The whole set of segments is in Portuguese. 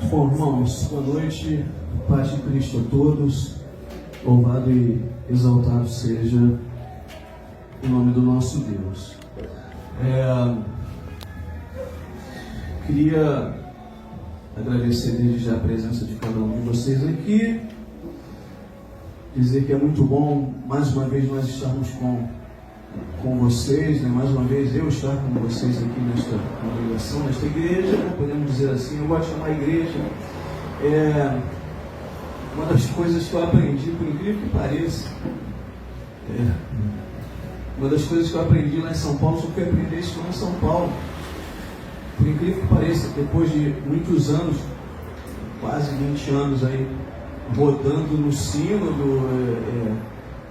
Bom, irmãos, boa noite, paz de Cristo a todos, louvado e exaltado seja o nome do nosso Deus. Queria agradecer desde já a presença de cada um de vocês aqui, dizer que é muito bom mais uma vez nós estarmos com vocês, né? Mais uma vez eu estar com vocês aqui nesta congregação, nesta igreja, né? Podemos dizer assim, eu gosto de chamar igreja. Uma das coisas que eu aprendi, por incrível que pareça, uma das coisas que eu aprendi lá em São Paulo, só fui aprender isso lá em São Paulo. Por incrível que pareça, depois de muitos anos, quase 20 anos aí, rodando no sínodo,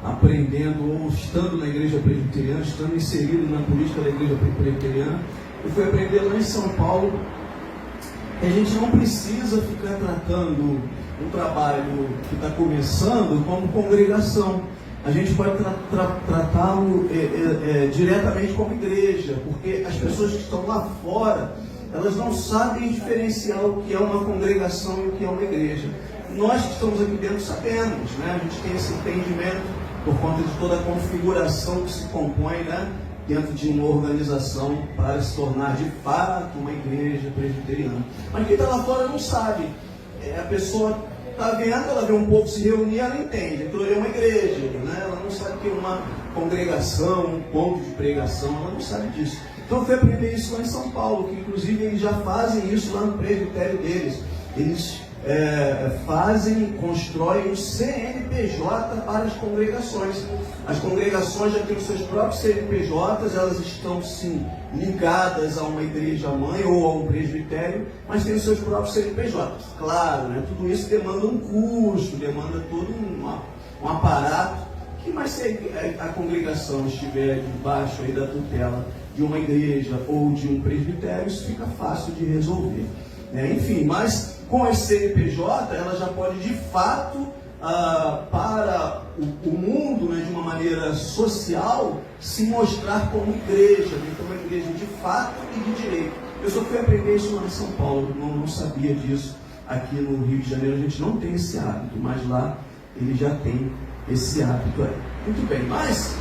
aprendendo ou estando na igreja presbiteriana, estando inserido na política da igreja presbiteriana, eu fui aprender lá em São Paulo que a gente não precisa ficar tratando um trabalho que está começando como congregação. A gente pode tratá-lo diretamente como igreja, porque as pessoas que estão lá fora, elas não sabem diferenciar o que é uma congregação e o que é uma igreja. Nós que estamos aqui dentro sabemos, né? A gente tem esse entendimento por conta de toda a configuração que se compõe, né, dentro de uma organização para se tornar de fato uma igreja presbiteriana. Mas quem está lá fora não sabe. A pessoa está vendo, ela vê um povo se reunir, ela entende. Aquilo é uma igreja, né? Ela não sabe que é uma congregação, um ponto de pregação, ela não sabe disso. Então eu fui aprender isso lá em São Paulo, que inclusive eles já fazem isso lá no presbitério deles. Eles constroem um CNPJ para as congregações. As congregações já têm os seus próprios CNPJs, elas estão sim ligadas a uma igreja mãe ou a um presbitério, mas têm os seus próprios CNPJs. Claro, né? Tudo isso demanda um custo, demanda todo um aparato, mas se a congregação estiver debaixo aí da tutela de uma igreja ou de um presbitério, isso fica fácil de resolver, né? Enfim, mas com esse CNPJ, ela já pode de fato, para o mundo, né, de uma maneira social, se mostrar como igreja, né? Então uma igreja de fato e de direito. Eu só fui aprender isso lá em São Paulo, não sabia disso. Aqui no Rio de Janeiro a gente não tem esse hábito, mas lá ele já tem esse hábito aí. Muito bem, mas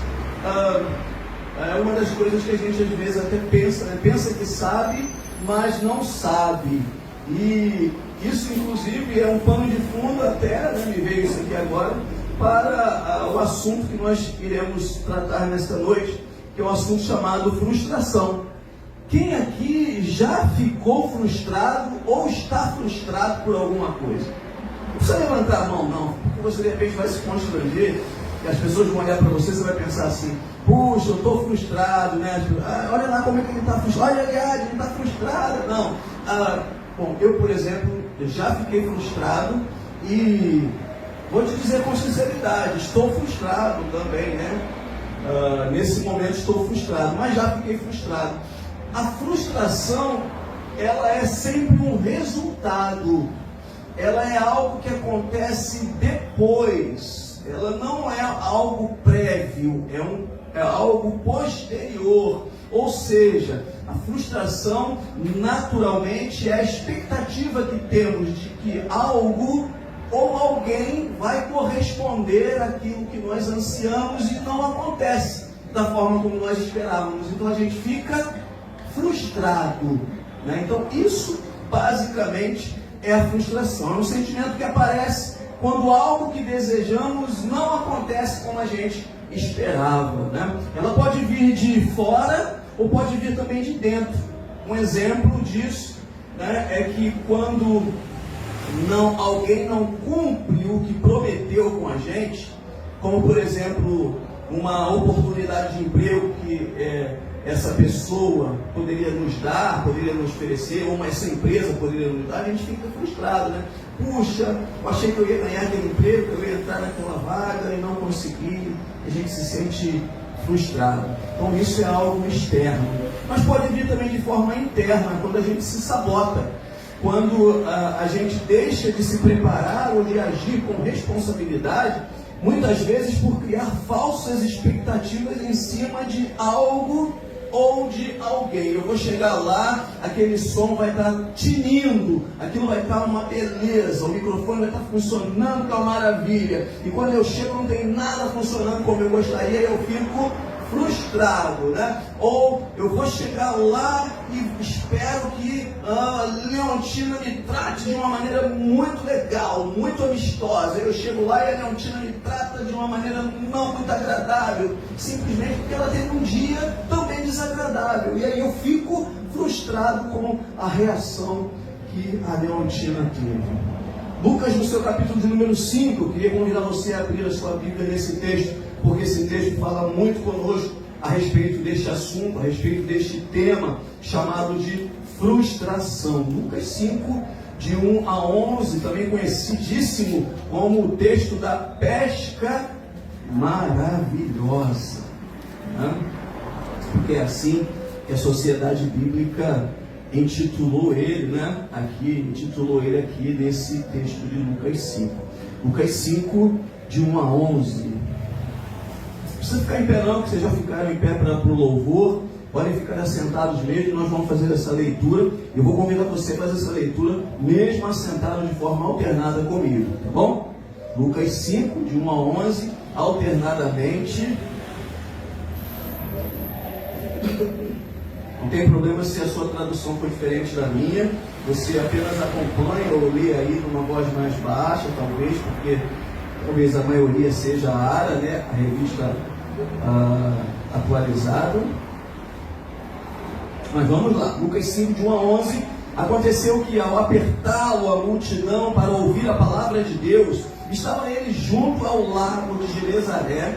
é uma das coisas que a gente às vezes até pensa, né? Pensa que sabe, mas não sabe. E isso, inclusive, é um pano de fundo até, né, me veio isso aqui agora, para o assunto que nós iremos tratar nesta noite, que é um assunto chamado frustração. Quem aqui já ficou frustrado ou está frustrado por alguma coisa? Não precisa levantar a mão, não, porque você de repente vai se constranger e as pessoas vão olhar para você e você vai pensar assim: puxa, eu estou frustrado, né? Olha lá como é que ele está frustrado, olha, aliás, ele está frustrado. Não. Bom, eu, por exemplo, já fiquei frustrado e vou te dizer com sinceridade, estou frustrado também, né? Nesse momento estou frustrado, mas já fiquei frustrado. A frustração, ela é sempre um resultado, ela é algo que acontece depois, ela não é algo prévio, é algo posterior. Ou seja, a frustração naturalmente é a expectativa que temos de que algo ou alguém vai corresponder àquilo que nós ansiamos e não acontece da forma como nós esperávamos. Então a gente fica frustrado, né? Então isso basicamente é a frustração. É um sentimento que aparece quando algo que desejamos não acontece como a gente esperava, né? Ela pode vir de fora ou pode vir também de dentro. Um exemplo disso, né, é que quando alguém não cumpre o que prometeu com a gente, como por exemplo uma oportunidade de emprego que essa pessoa poderia nos dar, poderia nos oferecer, ou essa empresa poderia nos dar, a gente fica frustrado, né? Puxa, eu achei que eu ia ganhar aquele emprego, que eu ia entrar naquela vaga e não consegui. A gente se sente frustrado. Então isso é algo externo. Mas pode vir também de forma interna, quando a gente se sabota, quando a gente deixa de se preparar ou de agir com responsabilidade, muitas vezes por criar falsas expectativas em cima de algo ou de alguém. Eu vou chegar lá, aquele som vai estar tinindo, aquilo vai estar uma beleza, o microfone vai estar funcionando, que é uma maravilha. E quando eu chego não tem nada funcionando como eu gostaria, eu fico frustrado, né? Ou eu vou chegar lá e espero que a Leontina me trate de uma maneira muito legal, muito amistosa. Eu chego lá e a Leontina me trata de uma maneira não muito agradável, simplesmente porque ela teve um dia também desagradável. E aí eu fico frustrado com a reação que a Leontina teve. Lucas, no seu capítulo de número 5, eu queria convidar você a abrir a sua Bíblia nesse texto, porque esse texto fala muito conosco a respeito deste assunto, a respeito deste tema chamado de frustração. Lucas 5, de 1 a 11, também conhecidíssimo como o texto da pesca maravilhosa, né? Porque é assim que a sociedade bíblica intitulou ele, né? Intitulou ele aqui nesse texto de Lucas 5. Lucas 5, de 1 a 11. Não precisa ficar em pé não, que vocês já ficaram em pé para o louvor. Podem ficar assentados mesmo, nós vamos fazer essa leitura. Eu vou convidar você a fazer essa leitura, mesmo assentado de forma alternada comigo, tá bom? Lucas 5, de 1 a 11, alternadamente. Não tem problema se a sua tradução for diferente da minha. Você apenas acompanha ou lê aí numa voz mais baixa, talvez, porque talvez a maioria seja a ARA, né? A revista atualizada. Mas vamos lá, Lucas 5, de 1 a 11. Aconteceu que ao apertá-lo a multidão para ouvir a palavra de Deus, estava ele junto ao lago de Genezaré.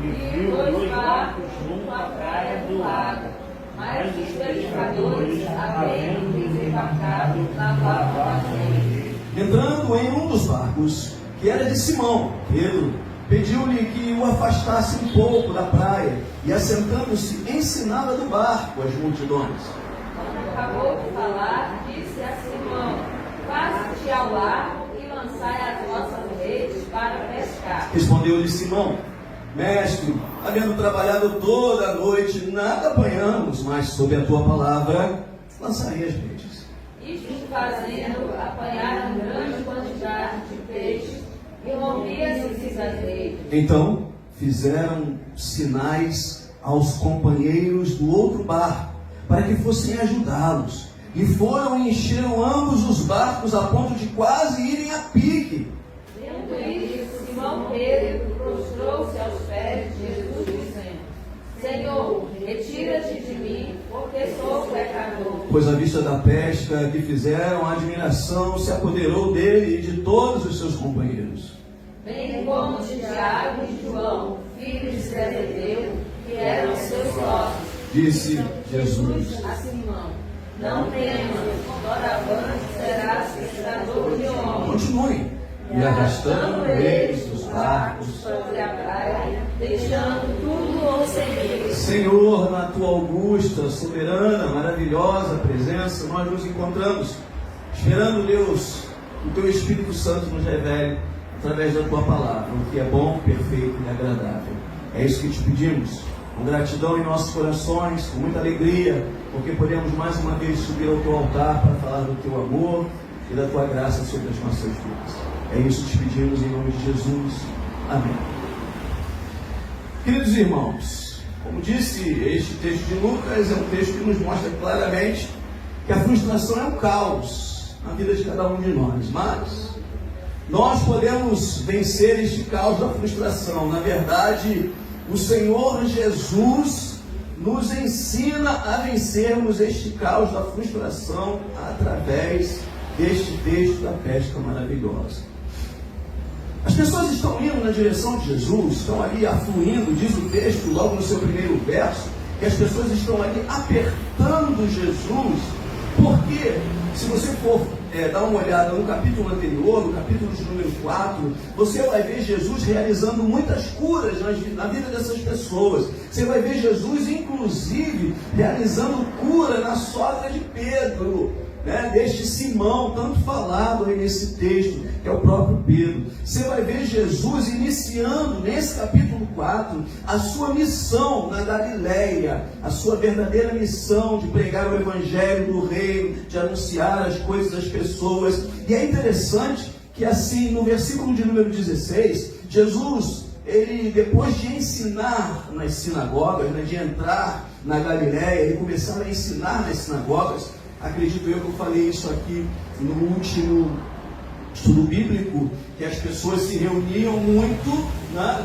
E viu 2 barcos junto à praia do lago, mas os pescadores, havendo desembarcado, lavavam as redes. Entrando em um dos barcos, que era de Simão, Pedro, pediu-lhe que o afastasse um pouco da praia, e assentando-se, ensinava do barco as multidões. Quando acabou de falar, disse a Simão: passe-te ao largo e lançai as vossas redes para pescar. Respondeu-lhe Simão: Mestre, havendo trabalhado toda a noite, nada apanhamos, mas sob a tua palavra lançarei as redes. Isto fazendo, apanharam grande quantidade de peixes, e rompia-se as redes. Então fizeram sinais aos companheiros do outro barco, para que fossem ajudá-los. E foram e encheram ambos os barcos a ponto de quase irem a pique. Vendo isso, Simão Pedro prostrou-se aos pés de Jesus, dizendo: Senhor, retira-te de mim, porque sou pecador. Pois à vista da pesca que fizeram, a admiração se apoderou dele e de todos os seus companheiros. Bem como de Tiago e João, filhos de Zebedeu, que eram seus sócios. Disse Jesus a Simão: Não temas, doravante serás pescador de homens. Continue. E arrastando eles os barcos sobre a praia, deixando tudo ao seguir. Senhor, na tua augusta, soberana, maravilhosa presença, nós nos encontramos, esperando, Deus, que o teu Espírito Santo nos revele através da tua palavra, o que é bom, perfeito e agradável. É isso que te pedimos, com gratidão em nossos corações, com muita alegria, porque podemos mais uma vez subir ao teu altar para falar do teu amor e da tua graça sobre as nossas vidas. É isso que te pedimos em nome de Jesus. Amém. Queridos irmãos, como disse, este texto de Lucas é um texto que nos mostra claramente que a frustração é um caos na vida de cada um de nós, mas nós podemos vencer este caos da frustração. Na verdade, o Senhor Jesus nos ensina a vencermos este caos da frustração através deste texto da pesca maravilhosa. As pessoas estão indo na direção de Jesus, estão ali afluindo, diz o texto logo no seu primeiro verso, que as pessoas estão ali apertando Jesus, porque se você for dar uma olhada no capítulo anterior, no capítulo de número 4, você vai ver Jesus realizando muitas curas na vida dessas pessoas. Você vai ver Jesus, inclusive, realizando cura na sogra de Pedro, né? deste Simão, tanto falado aí nesse texto, que é o próprio Pedro. Você vai ver Jesus iniciando nesse capítulo 4 a sua missão na Galileia, a sua verdadeira missão de pregar o evangelho do reino, de anunciar as coisas às pessoas. E é interessante que assim, no versículo de número 16, Jesus, ele depois de ensinar nas sinagogas, né, de entrar na Galileia e começar a ensinar nas sinagogas, acredito eu que eu falei isso aqui no último estudo bíblico, que as pessoas se reuniam muito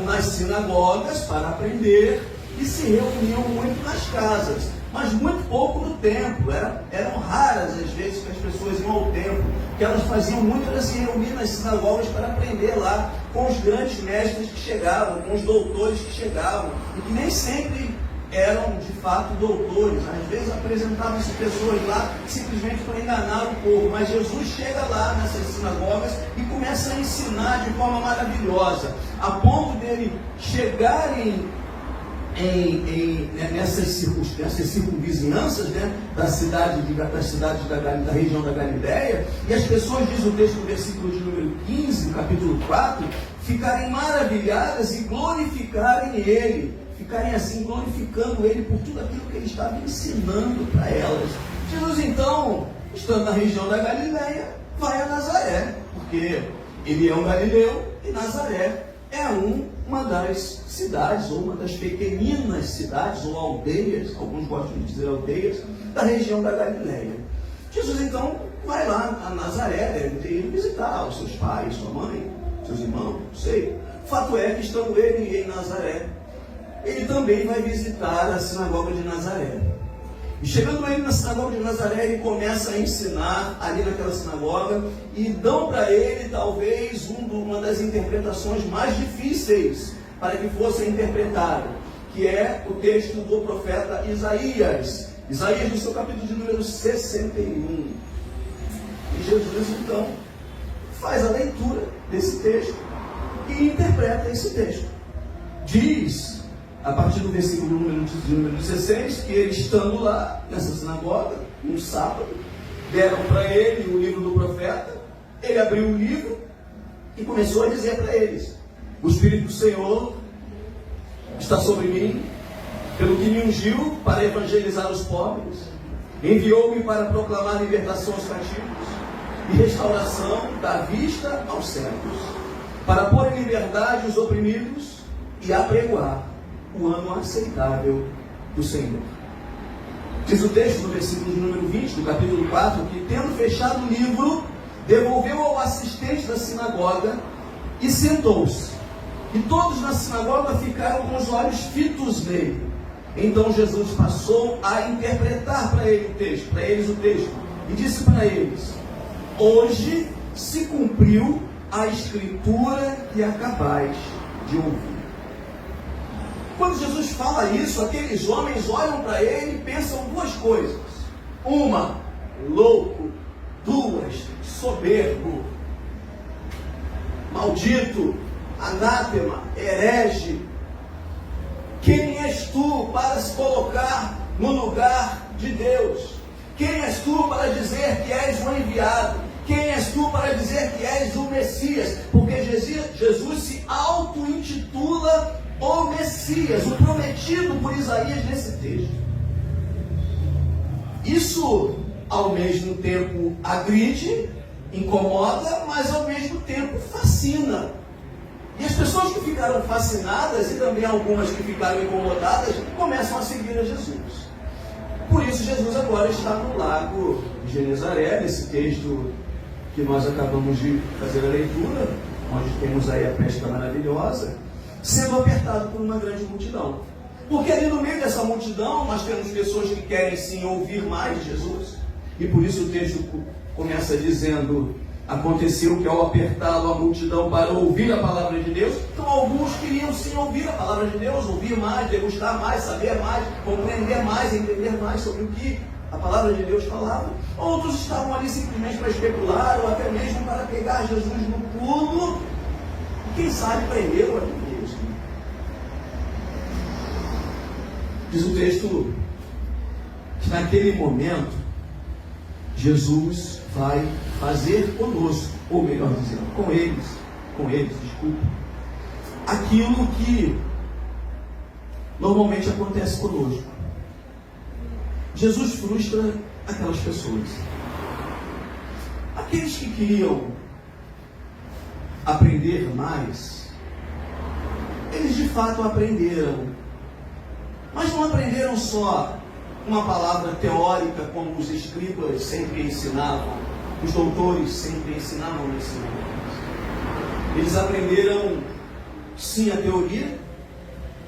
nas sinagogas para aprender e se reuniam muito nas casas, mas muito pouco no templo. Eram raras as vezes que as pessoas iam ao templo. O que elas faziam muito era se reunir nas sinagogas para aprender lá com os grandes mestres que chegavam, com os doutores que chegavam, e que nem sempre eram de fato doutores. Às vezes apresentavam-se pessoas lá simplesmente para enganar o povo, mas Jesus chega lá nessas sinagogas e começa a ensinar de forma maravilhosa, a ponto dele chegarem nessas circunvizinhanças, né, das cidades da região da Galileia, e as pessoas, diz o texto no versículo de número 15, capítulo 4, ficarem maravilhadas e glorificarem ele, ficarem assim glorificando ele por tudo aquilo que ele estava ensinando para elas. Jesus então, estando na região da Galileia, vai a Nazaré, porque ele é um galileu e Nazaré é uma das cidades, ou uma das pequeninas cidades, ou aldeias, alguns gostam de dizer aldeias, da região da Galileia. Jesus então vai lá a Nazaré, deve ter ido visitar os seus pais, sua mãe, seus irmãos, não sei. O fato é que, estando ele em Nazaré, ele também vai visitar a sinagoga de Nazaré. E chegando ele na sinagoga de Nazaré, ele começa a ensinar ali naquela sinagoga, e dão para ele talvez uma das interpretações mais difíceis para que fosse interpretado, que é o texto do profeta Isaías. Isaías, no seu capítulo de número 61. E Jesus então faz a leitura desse texto e interpreta esse texto. Diz, a partir do versículo número 16, que ele estando lá, nessa sinagoga, um sábado, deram para ele o livro do profeta, ele abriu o livro e começou a dizer para eles: o Espírito do Senhor está sobre mim, pelo que me ungiu para evangelizar os pobres, enviou-me para proclamar libertação aos cativos e restauração da vista aos cegos, para pôr em liberdade os oprimidos e apregoar o ano aceitável do Senhor. Diz o texto no versículo de número 20, do capítulo 4, que, tendo fechado o livro, devolveu ao assistente da sinagoga e sentou-se. E todos na sinagoga ficaram com os olhos fitos nele. Então Jesus passou a interpretar para eles o texto, e disse para eles: hoje se cumpriu a escritura que acabais de ouvir. Quando Jesus fala isso, aqueles homens olham para ele e pensam duas coisas. Uma, louco. Duas, soberbo. Maldito, anátema, herege. Quem és tu para se colocar no lugar de Deus? Quem és tu para dizer que és o enviado? Quem és tu para dizer que és o Messias? Porque Jesus se auto-intitula o Messias, o prometido por Isaías nesse texto. Isso, ao mesmo tempo, agride, incomoda, mas ao mesmo tempo fascina. E as pessoas que ficaram fascinadas, e também algumas que ficaram incomodadas, começam a seguir a Jesus. Por isso Jesus agora está no lago de Genezaré, nesse texto que nós acabamos de fazer a leitura, onde temos aí a pesca maravilhosa, sendo apertado por uma grande multidão. Porque ali no meio dessa multidão nós temos pessoas que querem sim ouvir mais de Jesus. E por isso o texto começa dizendo: aconteceu que ao apertá-lo a multidão para ouvir a palavra de Deus, então alguns queriam sim ouvir a palavra de Deus, ouvir mais, degustar mais, saber mais, compreender mais, entender mais sobre o que a palavra de Deus falava. Outros estavam ali simplesmente para especular, ou até mesmo para pegar Jesus no pulo, e quem sabe prendê-lo ali mesmo. Diz o texto que naquele momento Jesus vai fazer conosco, ou melhor dizendo, com eles, aquilo que normalmente acontece conosco. Jesus frustra aquelas pessoas. Aqueles que queriam aprender mais, eles de fato aprenderam, mas não aprenderam só uma palavra teórica como os escribas sempre ensinavam, os doutores sempre ensinavam nesse momento. Eles aprenderam sim a teoria,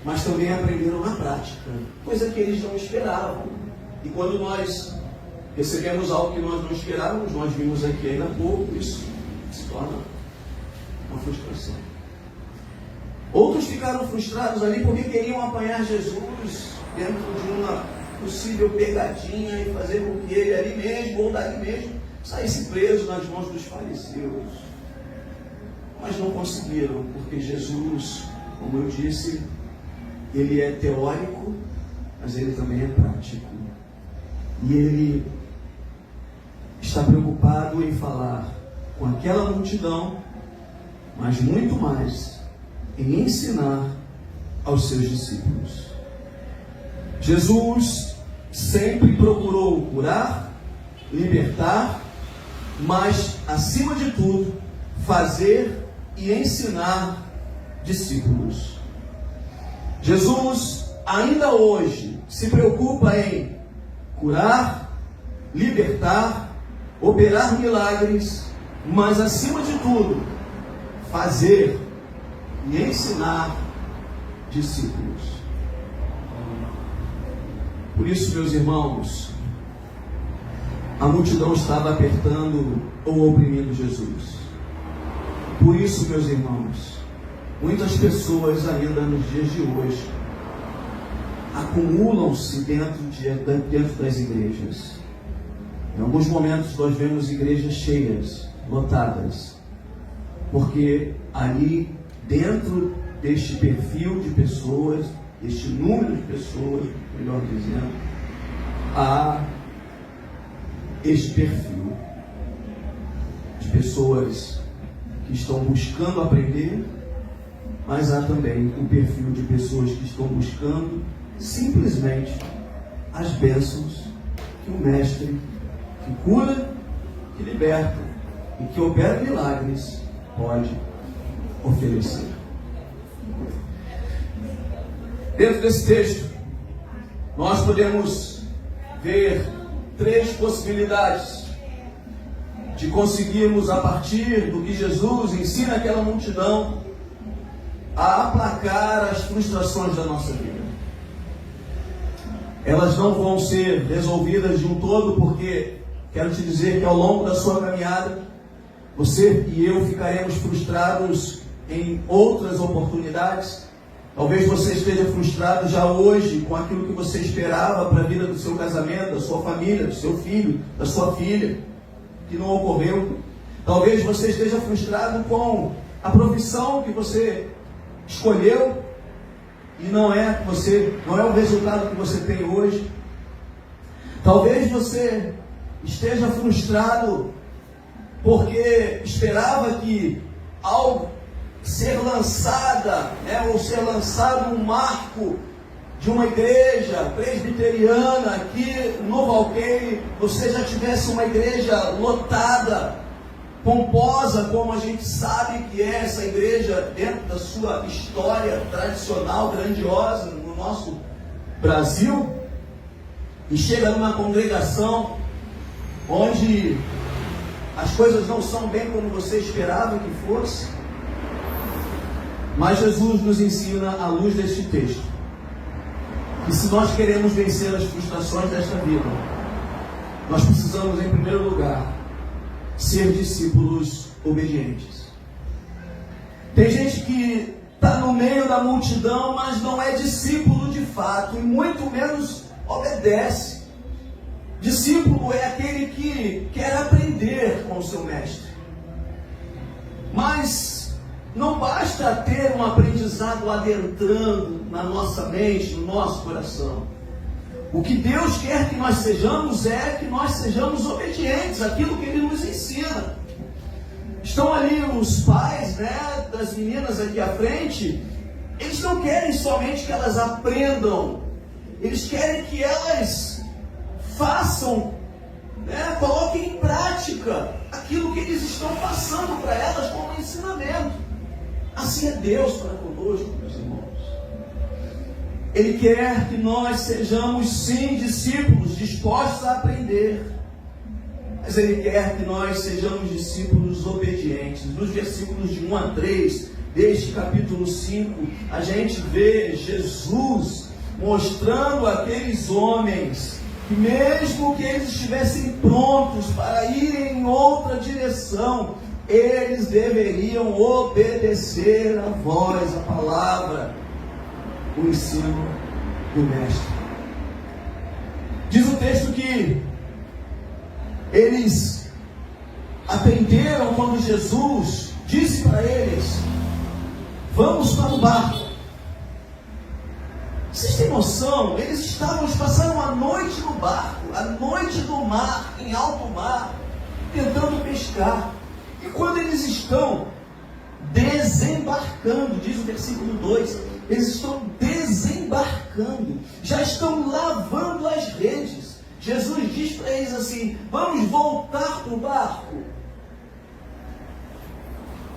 mas também aprenderam na prática, coisa que eles não esperavam. E quando nós recebemos algo que nós não esperávamos, nós vimos aqui ainda há pouco, isso se torna uma frustração. Outros ficaram frustrados ali porque queriam apanhar Jesus dentro de uma possível pegadinha e fazer com que ele ali mesmo ou dali mesmo saísse preso nas mãos dos fariseus. Mas não conseguiram, porque Jesus, como eu disse, ele é teórico, mas ele também é prático. E ele está preocupado em falar com aquela multidão, mas muito mais em ensinar aos seus discípulos. Jesus sempre procurou curar, libertar, mas, acima de tudo, fazer e ensinar discípulos. Jesus, ainda hoje, se preocupa em curar, libertar, operar milagres, mas, acima de tudo, fazer e ensinar discípulos. Por isso, meus irmãos, a multidão estava apertando ou oprimindo Jesus. Por isso, meus irmãos, muitas pessoas ainda nos dias de hoje acumulam-se dentro das igrejas. Em alguns momentos nós vemos igrejas cheias, lotadas, porque ali dentro deste perfil de pessoas, este número de pessoas, melhor dizendo, há este perfil de pessoas que estão buscando aprender, mas há também o perfil de pessoas que estão buscando simplesmente as bênçãos que o Mestre, que cura, que liberta e que opera milagres, pode oferecer. Dentro desse texto, nós podemos ver 3 possibilidades de conseguirmos, a partir do que Jesus ensina àquela multidão, a aplacar as frustrações da nossa vida. Elas não vão ser resolvidas de um todo, porque quero te dizer que ao longo da sua caminhada, você e eu ficaremos frustrados em outras oportunidades. Talvez você esteja frustrado já hoje com aquilo que você esperava para a vida do seu casamento, da sua família, do seu filho, da sua filha, que não ocorreu. Talvez você esteja frustrado com a profissão que você escolheu e não é o resultado que você tem hoje. Talvez você esteja frustrado porque esperava que algo ser lançada, ou ser lançado um marco de uma igreja presbiteriana aqui no Valqueire, você já tivesse uma igreja lotada, pomposa, como a gente sabe que é essa igreja dentro da sua história tradicional, grandiosa no nosso Brasil, e chega numa congregação onde as coisas não são bem como você esperava que fosse. Mas Jesus nos ensina, à luz deste texto, que se nós queremos vencer as frustrações desta vida, nós precisamos, em primeiro lugar, ser discípulos obedientes. Tem gente que está no meio da multidão, mas não é discípulo de fato, e muito menos obedece. Discípulo é aquele que quer aprender com o seu mestre. Mas não basta ter um aprendizado adentrando na nossa mente, no nosso coração. O que Deus quer que nós sejamos é que nós sejamos obedientes àquilo que Ele nos ensina. Estão ali os pais, né, das meninas aqui à frente. Eles não querem somente que elas aprendam, eles querem que elas façam, né, coloquem em prática aquilo que eles estão passando para elas como ensinamento. Assim é Deus para conosco, meus irmãos. Ele quer que nós sejamos sim discípulos dispostos a aprender, mas Ele quer que nós sejamos discípulos obedientes. Nos versículos de 1 a 3 deste capítulo 5, a gente vê Jesus mostrando àqueles homens que mesmo que eles estivessem prontos para irem em outra direção, eles deveriam obedecer a voz, a palavra, o ensino do Mestre. Diz o texto que eles aprenderam quando Jesus disse para eles: vamos para o barco. Vocês têm noção? Eles passaram a noite no barco, a noite no mar, em alto mar, tentando pescar. E quando eles estão desembarcando, diz o versículo 2, eles estão desembarcando, já estão lavando as redes. Jesus diz para eles assim: vamos voltar para o barco.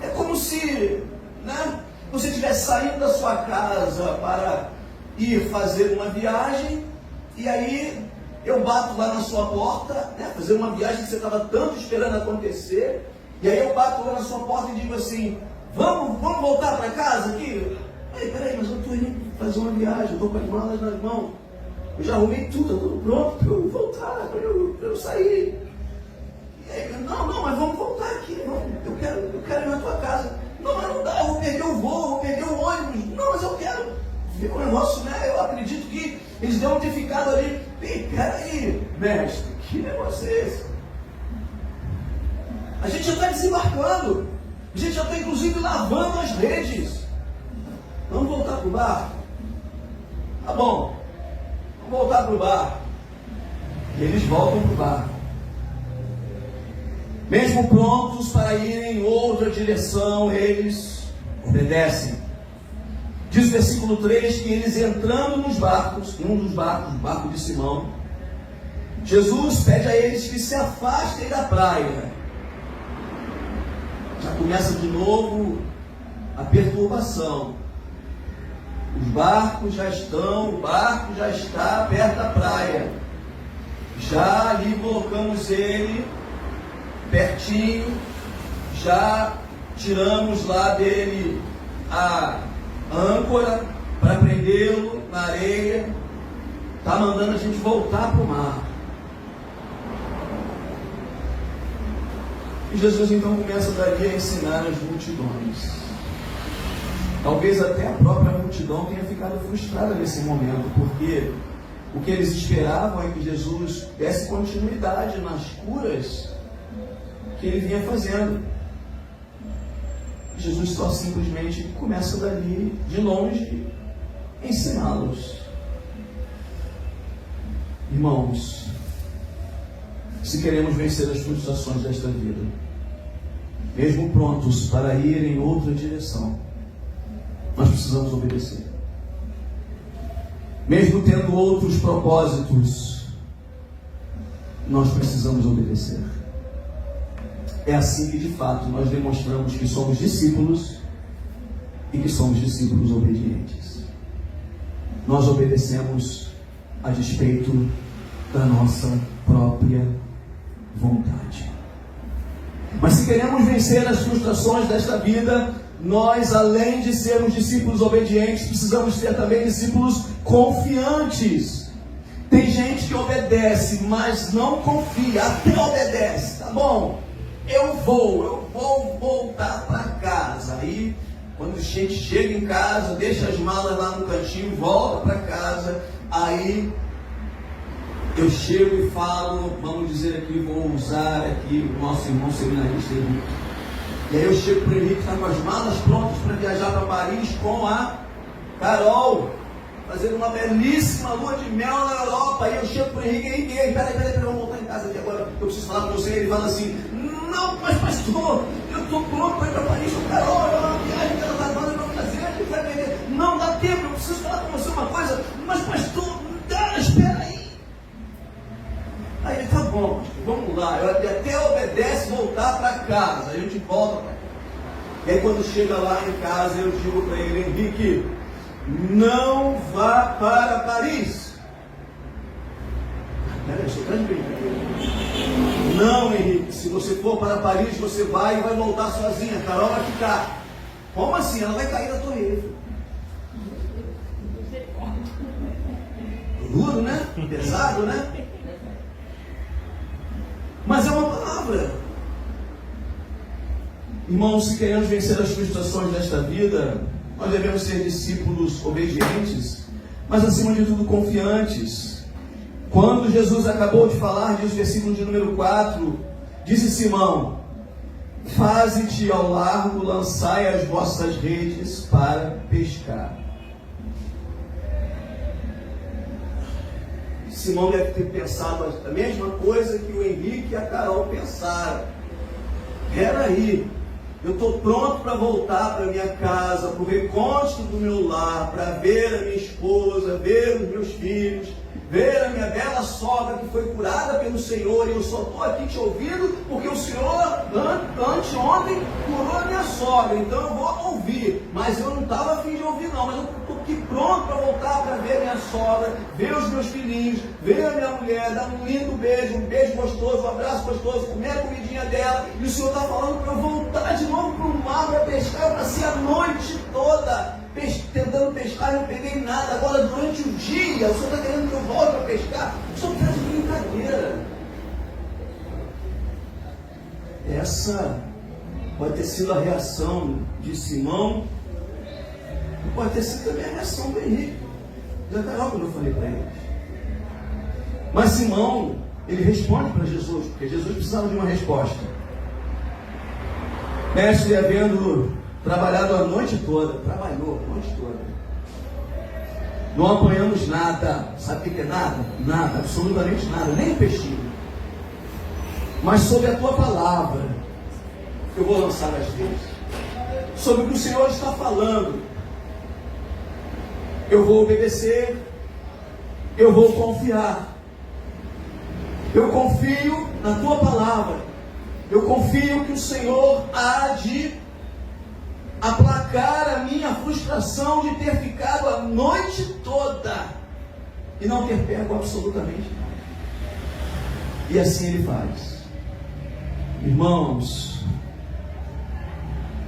É como se, né, você estivesse saindo da sua casa para ir fazer uma viagem, e aí eu bato lá na sua porta, né, fazer uma viagem que você estava tanto esperando acontecer, e aí eu bato lá na sua porta e digo assim: vamos voltar para casa aqui? Peraí, mas eu estou indo fazer uma viagem, eu estou com as malas nas mãos, eu já arrumei tudo, está tudo pronto para eu voltar, para eu sair. E aí, não, mas vamos voltar aqui, eu quero ir na tua casa. Não, mas não dá, eu vou perder o voo, eu vou perder o ônibus. Não, mas eu quero ver o negócio, né? Eu acredito que eles devem ter ficado ali. Peraí, mestre, que negócio é esse? A gente já está desembarcando, a gente já está inclusive lavando as redes. Vamos voltar para o barco? Tá bom, vamos voltar para o barco. E eles voltam para o barco. Mesmo prontos para irem em outra direção, eles obedecem. Diz o versículo 3 que eles entrando nos barcos, em um dos barcos, o barco de Simão, Jesus pede a eles que se afastem da praia. Já começa de novo a perturbação. O barco já está perto da praia. Já ali colocamos ele pertinho, já tiramos lá dele a âncora para prendê-lo na areia. Está mandando a gente voltar para o mar. E Jesus então começa dali a ensinar as multidões. Talvez até a própria multidão tenha ficado frustrada nesse momento, porque o que eles esperavam é que Jesus desse continuidade nas curas que ele vinha fazendo. Jesus só simplesmente começa dali, de longe, a ensiná-los. Irmãos, se queremos vencer as frustrações desta vida, mesmo prontos para ir em outra direção, nós precisamos obedecer. Mesmo tendo outros propósitos, nós precisamos obedecer. É assim que de fato nós demonstramos que somos discípulos e que somos discípulos obedientes. Nós obedecemos a despeito da nossa própria vontade. Mas se queremos vencer as frustrações desta vida, nós, além de sermos discípulos obedientes, precisamos ser também discípulos confiantes. Tem gente que obedece, mas não confia, até obedece, tá bom? Eu vou voltar para casa. Aí, quando a gente chega em casa, deixa as malas lá no cantinho, volta para casa, aí eu chego e falo, vamos dizer aqui, vou usar aqui o nosso irmão seminarista Henrique. E aí eu chego para o Henrique, está com as malas prontas para viajar para Paris com a Carol. fazendo uma belíssima lua de mel na Europa. E eu chego para o Henrique, peraí, vamos voltar em casa aqui agora, eu preciso falar com você. Ele fala assim, não, mas pastor, eu estou pronto para ir para Paris, Carol, é uma viagem que ela está dando para fazer, a gente vai ver. Não dá tempo, eu preciso falar com você uma coisa, mas pastor, espera aí. Aí ele, tá bom, vamos lá. Eu até obedece voltar para casa. A gente volta para casa. E aí quando chega lá em casa, eu digo para ele, Henrique, não vá para Paris. Peraí, você está de brincadeira? Não, Henrique, se você for para Paris, você vai e vai voltar sozinha. A Carol vai ficar. Como assim? Ela vai cair da Torre Eiffel. Duro, né? Pesado, né? Mas é uma palavra. Irmãos, se queremos vencer as frustrações desta vida, nós devemos ser discípulos obedientes, mas acima de tudo confiantes. Quando Jesus acabou de falar, diz o versículo de número 4, disse Simão, faze-te ao largo, lançai as vossas redes para pescar. Simão deve ter pensado a mesma coisa que o Henrique e a Carol pensaram. Peraí, eu estou pronto para voltar para minha casa, para o recôndito do meu lar, para ver a minha esposa, ver os meus filhos, ver a minha bela sogra que foi curada pelo Senhor, e eu só estou aqui te ouvindo porque o Senhor anteontem curou a minha sogra, então eu vou ouvir, mas eu não estava a fim de ouvir não, mas eu estou aqui pronto para voltar para ver a minha sogra, ver os meus filhinhos, ver a minha mulher, dar um lindo beijo, um beijo gostoso, um abraço gostoso, comer a comidinha dela, e o Senhor está falando para eu voltar de novo para o mar, para pescar. Eu passei a noite toda tentando pescar, não peguei nada. Agora durante o dia, o Senhor está querendo que eu volte para pescar? O Senhor está de brincadeira. Essa pode ter sido a reação de Simão, e pode ter sido também a reação do Henrique. Já está lá quando eu falei para ele. Mas Simão, ele responde para Jesus, porque Jesus precisava de uma resposta. Mestre, havendo trabalhado a noite toda, trabalhou a noite toda, não apanhamos nada. Sabe o que é nada? Nada, absolutamente nada, nem um peixinho. Mas sobre a tua palavra, eu vou lançar as redes. Sobre o que o Senhor está falando, eu vou obedecer, eu vou confiar. Eu confio na tua palavra. Eu confio que o Senhor há de aplacar a minha frustração de ter ficado a noite toda e não ter pego absolutamente nada. E assim Ele faz. Irmãos,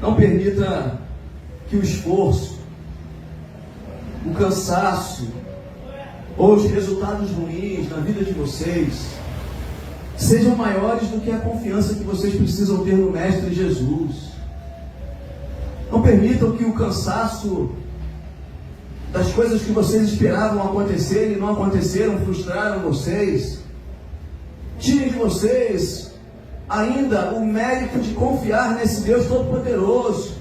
não permita que o esforço, o cansaço ou os resultados ruins na vida de vocês sejam maiores do que a confiança que vocês precisam ter no Mestre Jesus. Não permitam que o cansaço das coisas que vocês esperavam acontecerem e não aconteceram, frustraram vocês, tirem de vocês ainda o mérito de confiar nesse Deus Todo-Poderoso.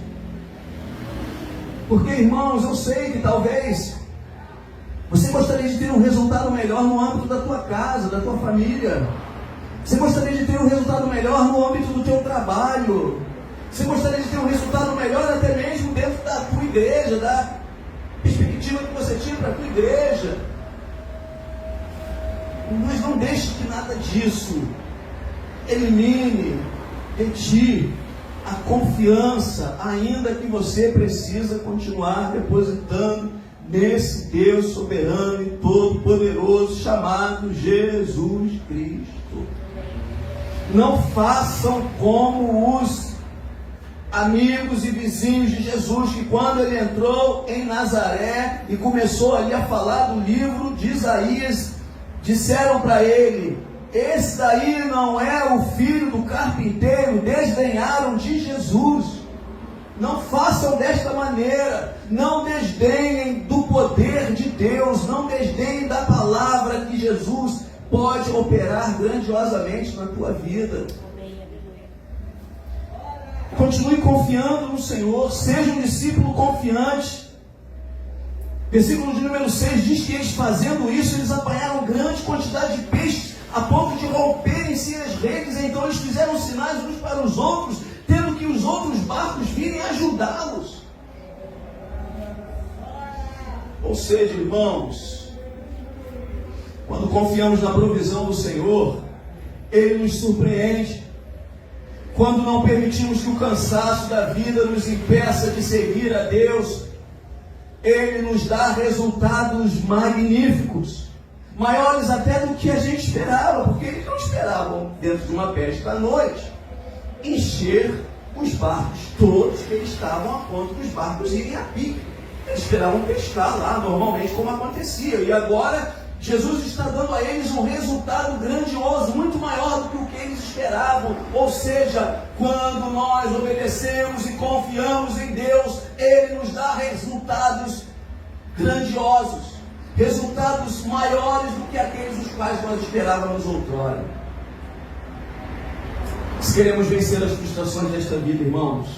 Porque, irmãos, eu sei que talvez você gostaria de ter um resultado melhor no âmbito da tua casa, da tua família. Você gostaria de ter um resultado melhor no âmbito do teu trabalho. Você gostaria de ter um resultado melhor até mesmo dentro da tua igreja, da perspectiva que você tinha para a tua igreja. Mas não deixe que nada disso elimine de ti a confiança, ainda que você precisa continuar depositando nesse Deus soberano e todo-poderoso chamado Jesus Cristo. Não façam como os amigos e vizinhos de Jesus, que quando ele entrou em Nazaré e começou ali a falar do livro de Isaías, disseram para ele: esse daí não é o filho do carpinteiro. Desdenharam de Jesus. Não façam desta maneira. Não desdenhem do poder de Deus. Não desdenhem da palavra que Jesus pode operar grandiosamente na tua vida. Continue confiando no Senhor. Seja um discípulo confiante. Versículo de número 6 diz que eles, fazendo isso, eles apanharam grande quantidade de peixes, a ponto de romperem-se as redes. Então eles fizeram sinais uns para os outros, tendo que os outros barcos virem ajudá-los. Ou seja, irmãos, quando confiamos na provisão do Senhor, Ele nos surpreende. Quando não permitimos que o cansaço da vida nos impeça de seguir a Deus, Ele nos dá resultados magníficos, maiores até do que a gente esperava, porque eles não esperavam, dentro de uma pesca à noite, encher os barcos todos, que eles estavam a ponto dos barcos irem a pique. Eles esperavam pescar lá, normalmente, como acontecia. E agora, Jesus está dando a eles um resultado grandioso, muito maior do que o que eles esperavam. Ou seja, quando nós obedecemos e confiamos em Deus, Ele nos dá resultados grandiosos, resultados maiores do que aqueles os quais nós esperávamos outrora. Se queremos vencer as frustrações desta vida, irmãos,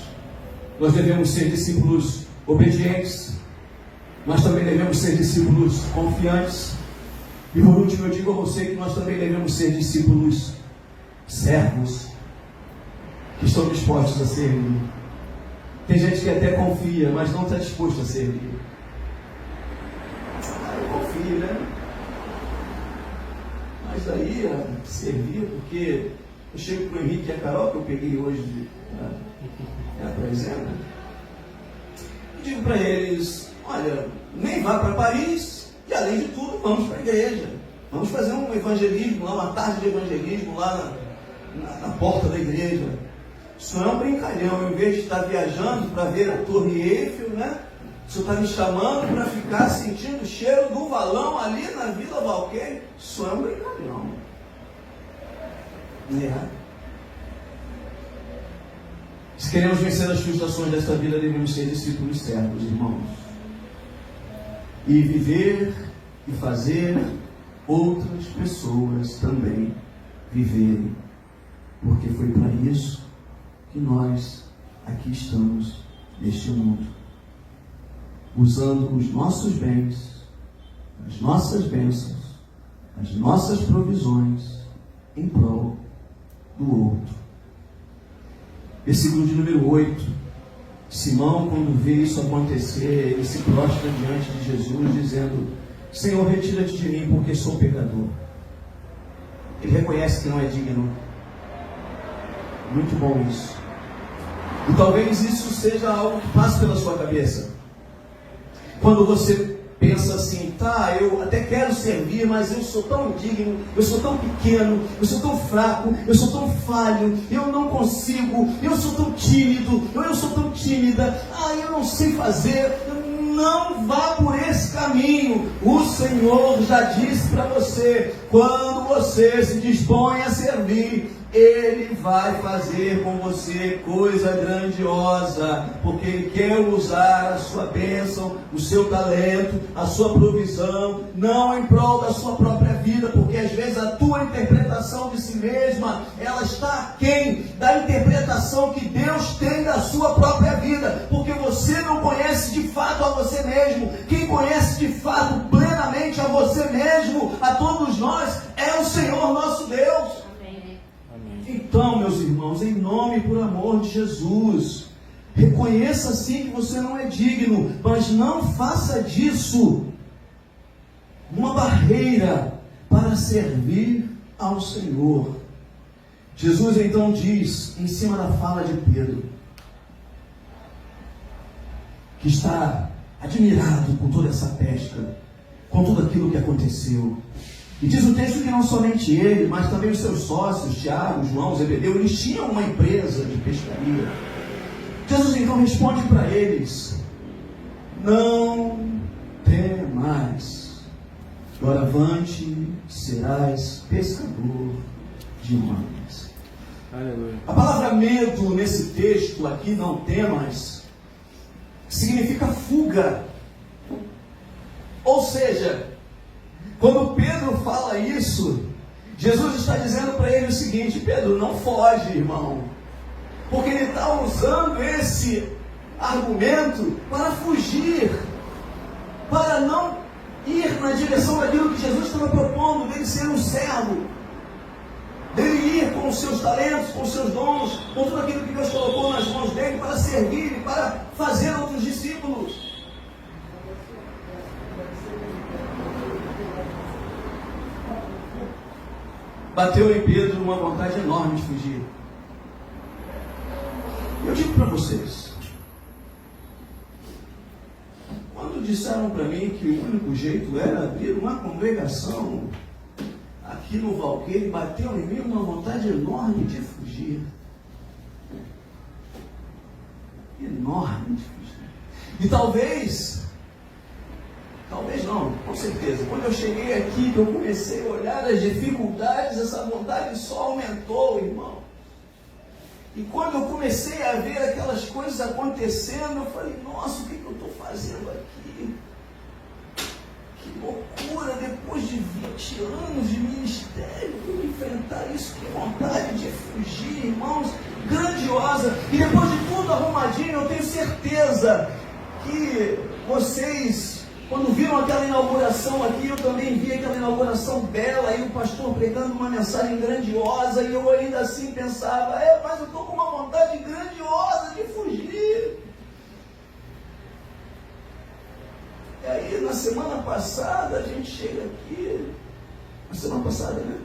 nós devemos ser discípulos obedientes, mas também devemos ser discípulos confiantes. E por último, eu digo a você que nós também devemos ser discípulos servos, que estão dispostos a servir. Tem gente que até confia, mas não está disposto a servir. Eu confio, né? Mas daí a servir, porque eu chego para o Henrique e a Carol, que eu peguei hoje para exemplo, e digo para eles: olha, nem vá para Paris, e além de tudo, vamos para a igreja. Vamos fazer um evangelismo lá, uma tarde de evangelismo lá na porta da igreja. Isso não é um brincalhão. Em vez de estar viajando para ver a Torre Eiffel, né? O senhor está me chamando para ficar sentindo o cheiro do valão ali na Vila Valqueire. Isso é um brincalhão. Se queremos vencer as frustrações desta vida, devemos ser discípulos servos, irmãos. E viver e fazer outras pessoas também viverem. Porque foi para isso que nós aqui estamos neste mundo. Usando os nossos bens, as nossas bênçãos, as nossas provisões em prol do outro. Versículo de número 8. Simão, quando vê isso acontecer, ele se prostra diante de Jesus, dizendo: Senhor, retira-te de mim, porque sou pecador. Ele reconhece que não é digno. Muito bom isso. E talvez isso seja algo que passe pela sua cabeça. Quando você pensa assim: tá, eu até quero servir, mas eu sou tão indigno, eu sou tão pequeno, eu sou tão fraco, eu sou tão falho, eu não consigo, eu sou tão tímido, eu sou tão tímida, eu não sei fazer. Não vá por esse caminho. O Senhor já disse para você: quando você se dispõe a servir, Ele vai fazer com você coisa grandiosa, porque Ele quer usar a sua bênção, o seu talento, a sua provisão, não em prol da sua própria vida, porque às vezes a tua interpretação de si mesma, ela está aquém da interpretação que Deus tem da sua própria vida, porque você não conhece de fato a você mesmo. Quem conhece de fato plenamente a você mesmo, a todos nós, é o Senhor nosso Deus. Então, meus irmãos, em nome e por amor de Jesus, reconheça sim que você não é digno, mas não faça disso uma barreira para servir ao Senhor. Jesus então diz, em cima da fala de Pedro, que está admirado com toda essa pesca, com tudo aquilo que aconteceu. E diz o texto que não somente ele, mas também os seus sócios, Tiago, João, Zebedeu, eles tinham uma empresa de pescaria. Jesus então responde para eles: não temais, doravante serás pescador de homens. Aleluia. A palavra medo nesse texto aqui, não temas, significa fuga. Ou seja, quando Pedro fala isso, Jesus está dizendo para ele o seguinte: Pedro, não foge, irmão, porque ele está usando esse argumento para fugir. para não ir na direção daquilo que Jesus estava propondo, dele ser um servo, dele ir com os seus talentos, com os seus dons, com tudo aquilo que Deus colocou nas mãos dele para servir e para fazer outros discípulos. Bateu em Pedro uma vontade enorme de fugir. Eu digo para vocês, quando disseram para mim que o único jeito era abrir uma congregação aqui no Valqueire, bateu em mim uma vontade enorme de fugir. Enorme de fugir. E talvez não, com certeza, quando eu cheguei aqui, que eu comecei a olhar as dificuldades, essa vontade só aumentou, irmão. E quando eu comecei a ver aquelas coisas acontecendo, eu falei, nossa, o que eu estou fazendo aqui? Que loucura, depois de 20 anos de ministério, eu enfrentar isso, que vontade de fugir, irmãos, grandiosa. E depois de tudo arrumadinho, eu tenho certeza que vocês, quando viram aquela inauguração aqui, eu também vi aquela inauguração bela, e o pastor pregando uma mensagem grandiosa, e eu ainda assim pensava, mas eu estou com uma vontade grandiosa de fugir. E aí, na semana passada, a gente chega aqui, na semana passada, né?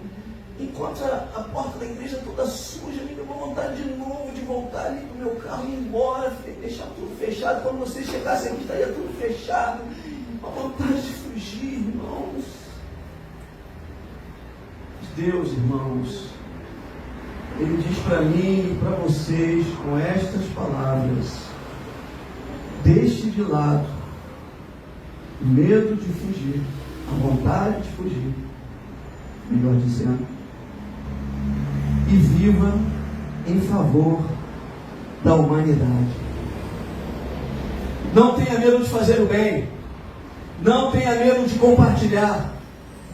Encontra a porta da igreja toda suja, me deu uma vontade de novo de voltar ali pro meu carro e ir embora, deixar tudo fechado. Quando vocês chegassem aqui, estaria tudo fechado. Uma vontade de fugir, irmãos. Deus, irmãos, Ele diz para mim e para vocês, com estas palavras, deixe de lado o medo de fugir, a vontade de fugir, melhor dizendo, e viva em favor da humanidade. Não tenha medo de fazer o bem. Não tenha medo de compartilhar.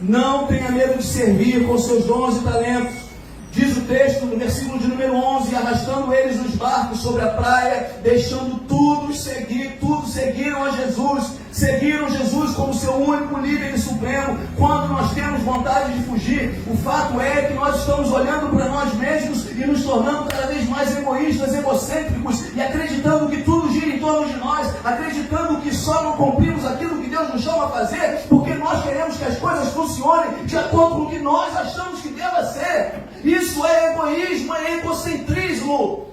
Não tenha medo de servir com seus dons e talentos. Diz o texto no versículo de número 11, arrastando eles nos barcos sobre a praia, deixando tudo seguiram a Jesus, seguiram Jesus como seu único líder e supremo. Quando nós temos vontade de fugir, o fato é que nós estamos olhando para nós mesmos e nos tornando cada vez mais egoístas, egocêntricos, e acreditando que tudo gira em torno de nós, acreditando que só não cumprimos aquilo que Deus nos chama a fazer, porque nós queremos que as coisas funcionem de acordo com o que nós achamos que deva ser. Isso é egoísmo, é egocentrismo.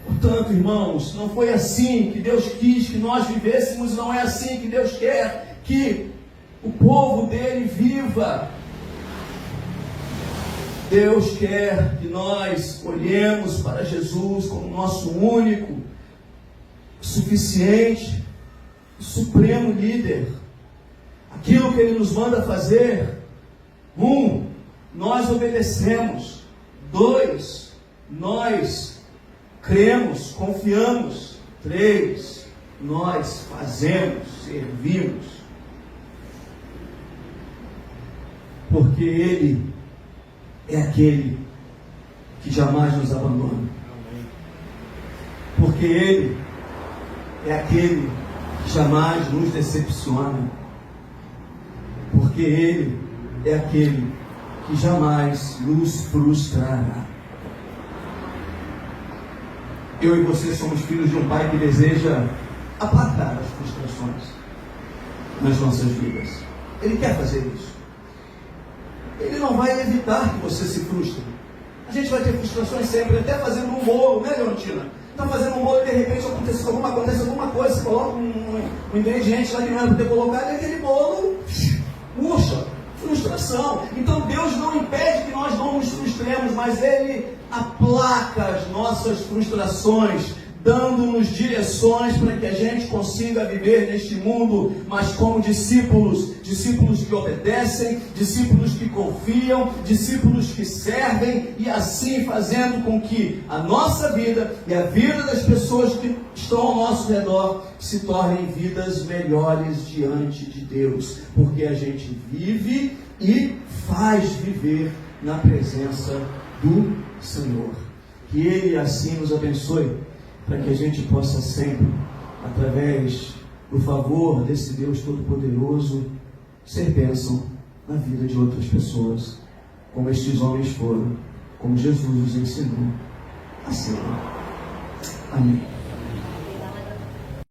Portanto, irmãos, não foi assim que Deus quis que nós vivêssemos, não é assim que Deus quer que o povo dele viva. Deus quer que nós olhemos para Jesus como nosso único, suficiente, supremo líder. Aquilo que Ele nos manda fazer, 1, nós obedecemos. 2, nós cremos, confiamos. 3, nós fazemos, servimos. Porque Ele é aquele que jamais nos abandona. Porque Ele é aquele que jamais nos decepciona. Porque Ele é aquele que jamais nos frustrará. Eu e você somos filhos de um Pai que deseja aplacar as frustrações nas nossas vidas. Ele quer fazer isso. Ele não vai evitar que você se frustre. A gente vai ter frustrações sempre, até fazendo um bolo, né, Leontina? Está fazendo um bolo e de repente acontece alguma coisa, você coloca um ingrediente lá que não era para ter colocado, e aquele bolo murcha. Frustração. Então Deus não impede que nós não nos frustremos, mas Ele aplaca as nossas frustrações, dando-nos direções para que a gente consiga viver neste mundo, mas como discípulos que obedecem, discípulos que confiam, discípulos que servem, e assim fazendo com que a nossa vida e a vida das pessoas que estão ao nosso redor se tornem vidas melhores diante de Deus, porque a gente vive e faz viver na presença do Senhor. Que Ele assim nos abençoe, para que a gente possa sempre através do favor desse Deus Todo-Poderoso, ser bênção na vida de outras pessoas, como estes homens foram, como Jesus nos ensinou a ser. Amém.